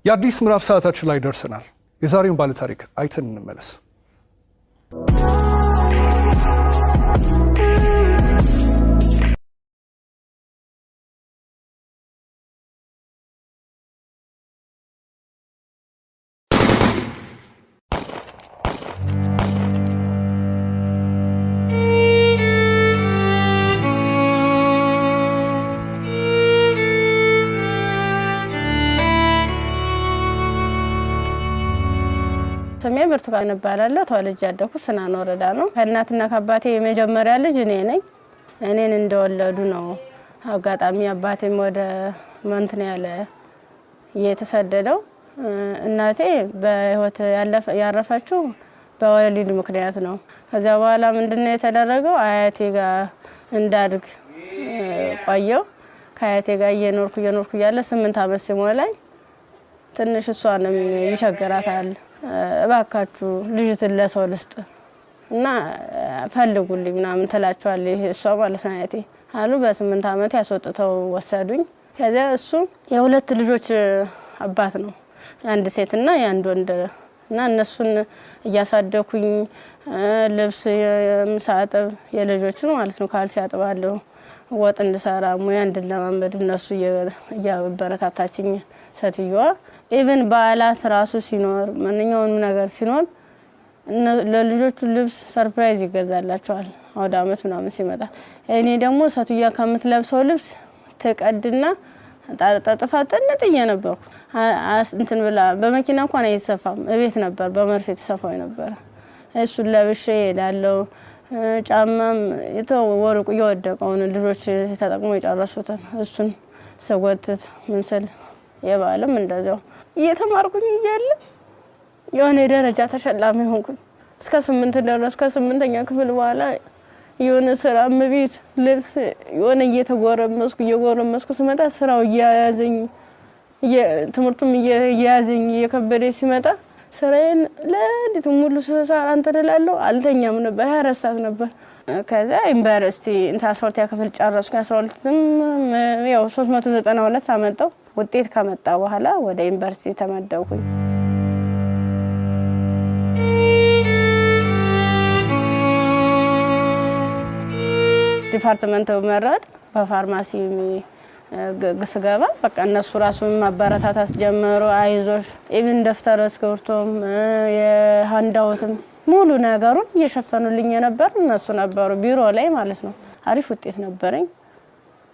የአዲስ ምዕራፍ ሰዓታችን ላይ ደርሰናል። የዛሬውን ባለ ታሪክ አይተን እንመለስ። ስሜ ብርቱካን እባላለሁ። ተወልጄ ያደኩት ስናን ወረዳ ነው። ከእናትና ከአባቴ የመጀመሪያ ልጅ እኔ ነኝ። እኔን እንደወለዱ ነው አጋጣሚ አባቴም ወደ መንትን ያለ የተሰደደው። እናቴ በህይወት ያረፈችው በወሊድ ምክንያት ነው። ከዛ በኋላ ምንድነው የተደረገው? አያቴ ጋር እንዳድግ ቆየው። ከአያቴ ጋር እየኖርኩ ያለ 8 አመት ሲሞላኝ ትንሽ እሷንም ይቸግራታል። እባካችሁ ልጅትን ለሰው ልስጥ እና ፈልጉልኝ ምናምን ትላቸዋለች እሷ ማለት ነው አያቴ አሉ። በ8 አመት ያስወጥተው ወሰዱኝ። ከዛ እሱ የሁለት ልጆች አባት ነው፣ አንድ ሴትና የአንድ ወንድ እና እነሱን እያሳደኩኝ ልብስ የምሳጥብ የልጆችን ማለት ነው ካልሲ ያጥባለሁ፣ ወጥ እንድሰራ ሙያ እንድለማመድ እነሱ እያበረታታችኝ ሴትዮዋ ኢቭን በዓላት ራሱ ሲኖር ማንኛውንም ነገር ሲኖር ለልጆቹ ልብስ ሰርፕራይዝ ይገዛላቸዋል አውደ አመት ምናምን ሲመጣ። እኔ ደግሞ ሴትዮዋ ከምትለብሰው ልብስ ተቀድና ተጣጣፋ ጥንጥዬ ነበርኩ። እንትን ብላ በመኪና እንኳን አይሰፋም፣ እቤት ነበር በመርፌ ተሰፋው ነበር። እሱን ለብሼ እሄዳለሁ። ጫማም የተወረቁ የወደቀውን ልጆች ተጠቅሞ የጨረሱትን እሱን ሰጎትት ምንስል የባለም እንደዛው እየተማርኩኝ እያለ የሆነ ደረጃ ተሸላሚ ሆንኩኝ። እስከ 8 ደረስኩ። ከ8ኛ ክፍል በኋላ የሆነ ስራ ምቢት ልብስ የሆነ እየጎረመስኩ ስመጣ ስራው እያያዘኝ ትምህርቱም እያያዘኝ እየከበደ ሲመጣ ስራዬን ለሊቱ ሙሉ ሰዓት አንተደላለሁ አልተኛም ነበር። 24 ሰዓት ነበር። ከዛ ዩኒቨርሲቲ እንታ 12ኛ ክፍል ጨረስኩ። 12ም ያው 392 አመጣው። ውጤት ከመጣ በኋላ ወደ ዩኒቨርሲቲ ተመደብኩኝ። ዲፓርትመንት መረጥ በፋርማሲ ስገባ በቃ እነሱ ራሱን ማበረታታት ጀመሩ። አይዞሽ ኢቭን ደፍተር እስክሪብቶም የሃንዳውትም ሙሉ ነገሩን እየሸፈኑልኝ ነበር እነሱ ነበሩ ቢሮ ላይ ማለት ነው። አሪፍ ውጤት ነበረኝ።